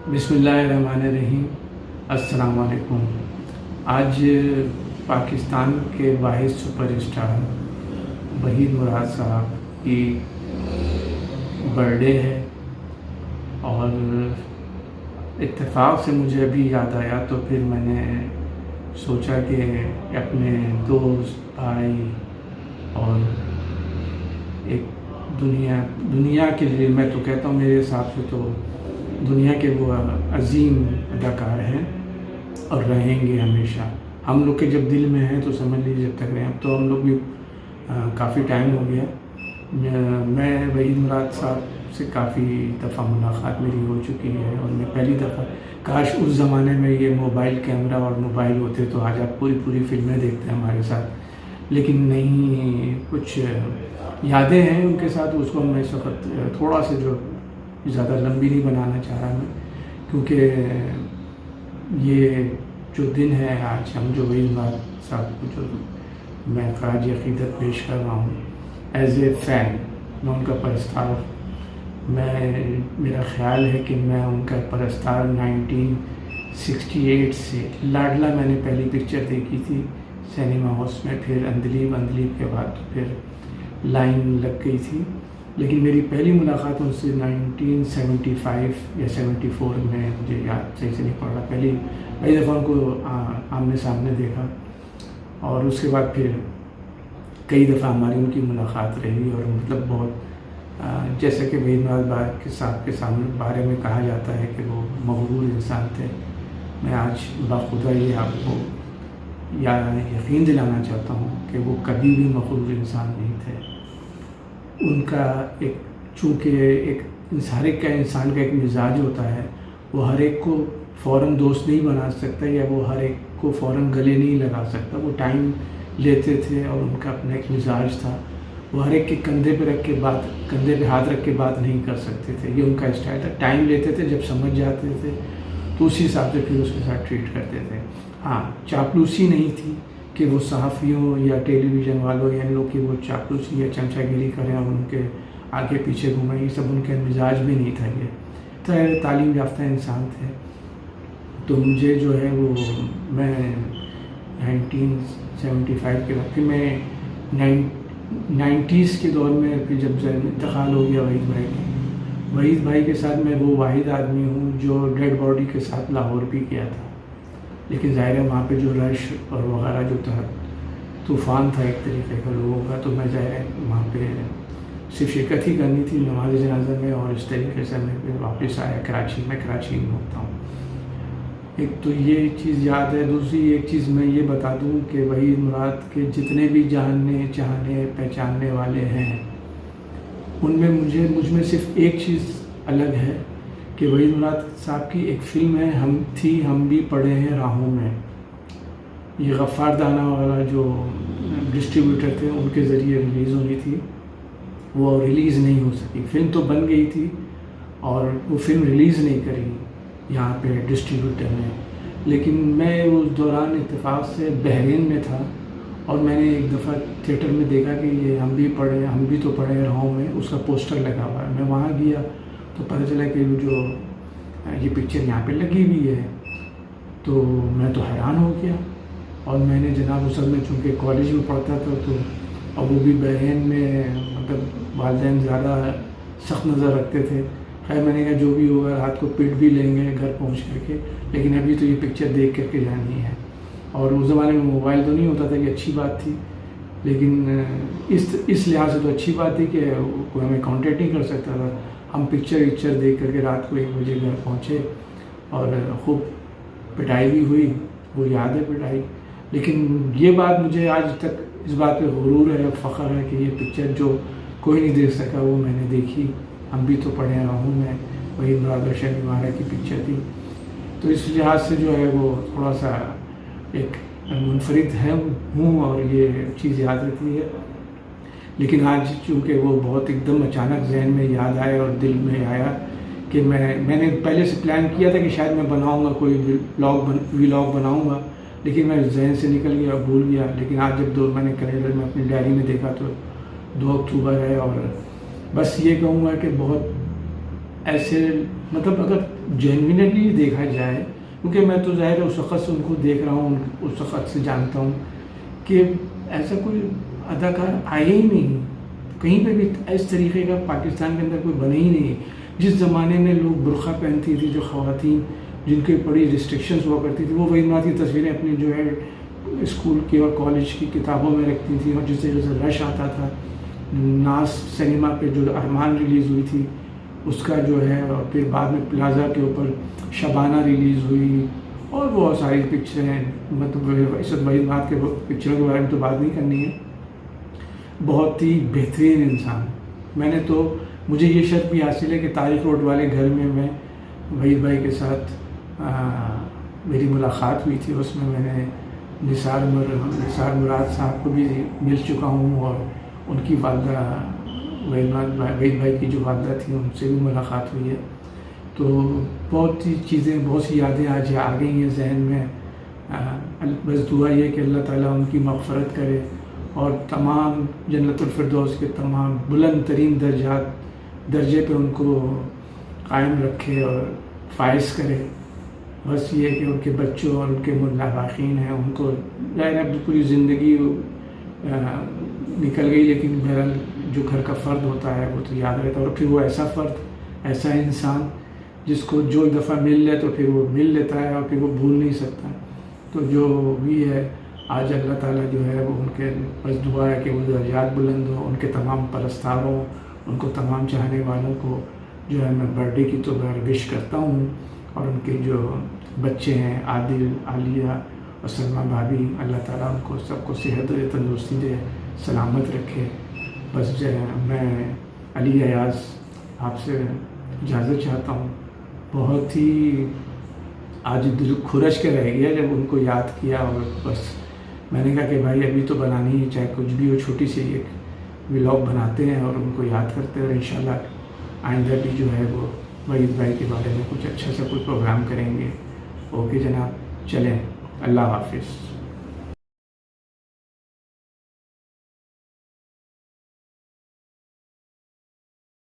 بسم اللہ الرحمن الرحیم۔ السلام علیکم۔ آج پاکستان کے واحد سپر اسٹار وحید مراد صاحب کی برتھ ڈے ہے، اور اتفاق سے مجھے ابھی یاد آیا تو پھر میں نے سوچا کہ اپنے دوست، بھائی اور ایک دنیا کے لیے، میں تو کہتا ہوں میرے حساب سے تو دنیا کے وہ عظیم اداکار ہیں اور رہیں گے ہمیشہ۔ ہم لوگ کے جب دل میں ہیں تو سمجھ لیجیے جب تک رہے ہیں۔ اب تو ہم لوگ بھی کافی ٹائم ہو گیا۔ میں وحید مراد صاحب سے کافی دفعہ ملاقات میری ہو چکی ہے، اور میں پہلی دفعہ، کاش اس زمانے میں یہ موبائل کیمرہ اور موبائل ہوتے تو آج آپ پوری فلمیں دیکھتے ہیں ہمارے ساتھ، لیکن نہیں، کچھ یادیں ہیں ان کے ساتھ۔ اس کو میں اس وقت تھوڑا سا جو زیادہ لمبی نہیں بنانا چاہ رہا میں، کیونکہ یہ جو دن ہے آج، ہم جو وحید مراد صاحب کو جو میں خراج عقیدت پیش کر رہا ہوں ایز اے فین، میں ان کا پرستار، میرا خیال ہے کہ میں ان کا پرستار 1968 سے۔ لاڈلا میں نے پہلی پکچر دیکھی تھی سینما ہاؤس میں، پھر اندلیب کے بعد پھر لائن لگ گئی تھی، لیکن میری پہلی ملاقات ان سے 1975 یا 74 میں، مجھے یاد صحیح سے نہیں پڑ رہا، پہلی دفعہ ان کو آمنے سامنے دیکھا، اور اس کے بعد پھر کئی دفعہ ہماری ان کی ملاقات رہی، اور مطلب بہت جیسا کہ وحید مراد صاحب کے سامنے بارے میں کہا جاتا ہے کہ وہ مغرور انسان تھے۔ میں آج باخدا یہ آپ کو یقین دلانا چاہتا ہوں کہ وہ کبھی بھی مغرور انسان نہیں تھے۔ ان کا چونکہ ایک انسان کا ایک مزاج ہوتا ہے، وہ ہر ایک کو فوراً دوست نہیں بنا سکتا، یا وہ ہر ایک کو فوراً گلے نہیں لگا سکتا۔ وہ ٹائم لیتے تھے، اور ان کا اپنا ایک مزاج تھا، وہ ہر ایک کے کندھے پہ ہاتھ رکھ کے بات نہیں کر سکتے تھے، یہ ان کا اسٹائل تھا۔ ٹائم لیتے تھے، جب سمجھ جاتے تھے تو اسی حساب سے پھر اس کے ساتھ ٹریٹ کرتے تھے۔ ہاں، چاپلوسی نہیں تھی کہ وہ صحافیوں یا ٹیلی ویژن والوں یا ان لوگ کی وہ چاپلوسی یا چمچہ گیری کریں اور ان کے آگے پیچھے گھومیں، یہ سب ان کے مزاج بھی نہیں تھا۔ یہ تعلیم یافتہ انسان تھے۔ تو مجھے جو ہے وہ، میں 1975 کے بعد، پھر میں 90s کے دور میں، پھر جب انتقال ہو گیا وحید بھائی کے ساتھ، میں وہ واحد آدمی ہوں جو ڈیڈ باڈی کے ساتھ لاہور بھی گیا تھا، لیکن ظاہر ہے وہاں پہ جو رش اور وغیرہ جو تھا، طوفان تھا ایک طریقے کا لوگوں کا، تو میں ظاہر ہے وہاں پہ صرف شرکت ہی کرنی تھی نماز جنازہ میں، اور اس طریقے سے میں پھر واپس آیا کراچی میں ہوتا ہوں۔ ایک تو یہ چیز یاد ہے۔ دوسری ایک چیز میں یہ بتا دوں کہ وحید مراد کے جتنے بھی جاننے، چاہنے، پہچاننے والے ہیں، ان میں مجھ میں صرف ایک چیز الگ ہے کہ وحید مراد صاحب کی ایک فلم ہے ہم بھی پڑے ہیں راہوں میں۔ یہ غفار دانا والا جو ڈسٹریبیوٹر تھے، ان کے ذریعے ریلیز ہونی تھی، وہ ریلیز نہیں ہو سکی۔ فلم تو بن گئی تھی، اور وہ فلم ریلیز نہیں کری یہاں پہ ڈسٹریبیوٹر نے۔ لیکن میں اس دوران اتفاق سے بحرین میں تھا، اور میں نے ایک دفعہ تھیٹر میں دیکھا کہ یہ ہم بھی تو پڑھے راہوں میں، اس کا پوسٹر لگا ہوا ہے۔ میں وہاں گیا تو پتہ چلا کہ جو یہ پکچر یہاں پہ لگی ہوئی ہے، تو میں تو حیران ہو گیا۔ اور میں نے جناب اصل میں چونکہ کالج میں پڑھتا تھا، تو اور وہ بھی بحرین میں، مطلب والدین زیادہ سخت نظر رکھتے تھے۔ خیر میں نے کہا جو بھی ہوگا رات کو پیٹ بھی لیں گے گھر پہنچ کر کے، لیکن ابھی تو یہ پکچر دیکھ کر کے جانی ہے۔ اور اس زمانے میں موبائل تو نہیں ہوتا تھا، کہ اچھی بات تھی، لیکن اس لحاظ سے تو اچھی بات تھی کہ کوئی ہمیں کانٹیکٹ نہیں کر سکتا تھا۔ ہم پکچر دیکھ کر کے رات کو 1 بجے گھر پہنچے، اور خوب پٹائی بھی ہوئی، وہ یاد ہے پٹائی۔ لیکن یہ بات مجھے آج تک اس بات پہ غرور ہے، فخر ہے کہ یہ پکچر جو کوئی نہیں دیکھ سکا، وہ میں نے دیکھی۔ ہم بھی تو پڑھے رہوں میں، وحید مراد اور شمی مارا کی پکچر تھی۔ تو اس لحاظ سے جو ہے وہ تھوڑا سا ایک منفرد ہوں، اور یہ چیز یاد رہتی ہے۔ لیکن آج چونکہ وہ بہت ایک دم اچانک ذہن میں یاد آئے اور دل میں آیا کہ میں نے پہلے سے پلان کیا تھا کہ شاید میں بناؤں گا، کوئی ولاگ بناؤں گا، لیکن میں ذہن سے نکل گیا، بھول گیا۔ لیکن آج جب میں نے کیلنڈر میں اپنی ڈائری میں دیکھا تو 2 اکتوبر ہے، اور بس یہ کہوں گا کہ بہت ایسے مطلب اگر جینوینلی دیکھا جائے، کیونکہ میں تو ظاہر ہے اس وقت سے ان کو دیکھ رہا ہوں، اس وقت سے جانتا ہوں کہ ایسا کوئی اداکار آیا ہی نہیں کہیں پہ بھی، اس طریقے کا پاکستان کے اندر کوئی بنا ہی نہیں. جس زمانے میں لوگ برقع پہنتی تھی، جو خواتین جن کے بڑی ریسٹرکشنز ہوا کرتی تھی، وہ وحید مات کی تصویریں اپنی جو ہے اسکول کی اور کالج کی کتابوں میں رکھتی تھیں، اور جس طریقے سے رش آتا تھا. ناز سنیما پہ جو ارمان ریلیز ہوئی تھی اس کا جو ہے، اور پھر بعد میں پلازا کے اوپر شبانہ ریلیز ہوئی، اور بہت ساری پکچریں، مطلب اس وقت وحید مات کے پکچروں کے بارے میں تو بات نہیں کرنی ہے. بہت ہی بہترین انسان. میں نے تو، مجھے یہ شرف بھی حاصل ہے کہ تاریخ روڈ والے گھر میں وحید بھائی کے ساتھ میری ملاقات ہوئی تھی. اس میں نے نثار مراد صاحب کو بھی مل چکا ہوں، اور ان کی والدہ وحید بھائی کی جو والدہ تھیں ان سے بھی ملاقات ہوئی ہے. تو بہت سی چیزیں، بہت سی یادیں آج آ گئی ہیں ذہن میں. بس دعا یہ کہ اللہ تعالیٰ ان کی مغفرت کرے اور تمام جنت الفردوس کے تمام بلند ترین درجے پہ ان کو قائم رکھے اور فائز کرے. بس یہ کہ ان کے بچوں اور ان کے ملاحقین ہیں، ان کو ظاہر ہے پوری زندگی نکل گئی، لیکن بہرحال جو گھر کا فرد ہوتا ہے وہ تو یاد رہتا ہے. اور پھر وہ ایسا فرد، ایسا انسان جس کو جو ایک دفعہ مل لے تو پھر وہ مل لیتا ہے اور پھر وہ بھول نہیں سکتا. تو جو بھی ہے آج اللہ تعالیٰ جو ہے وہ ان کے بس دعا ہے کہ وہ درجات بلند ہوں. ان کے تمام پرستاروں، ان کو تمام چاہنے والوں کو جو ہے میں برتھ ڈے کی تو وش کرتا ہوں. اور ان کے جو بچے ہیں عادل، عالیہ اور سلمہ بھابھی، اللہ تعالیٰ ان کو سب کو صحت دے، تندرستی دے، سلامت رکھے. بس جو ہے میں علی ایاز آپ سے اجازت چاہتا ہوں. بہت ہی آج دل کھرچ کے رہ گیا جب ان کو یاد کیا، اور بس میں نے کہا کہ بھائی ابھی تو بنانی ہے، چاہے کچھ بھی ہو، چھوٹی سی ایک ولاگ بناتے ہیں اور ان کو یاد کرتے ہیں. اور انشاءاللہ آئندہ بھی جو ہے وہ وحید بھائی کے بارے میں کچھ اچھا سا کوئی پروگرام کریں گے. اوکے جناب، چلیں، اللہ حافظ.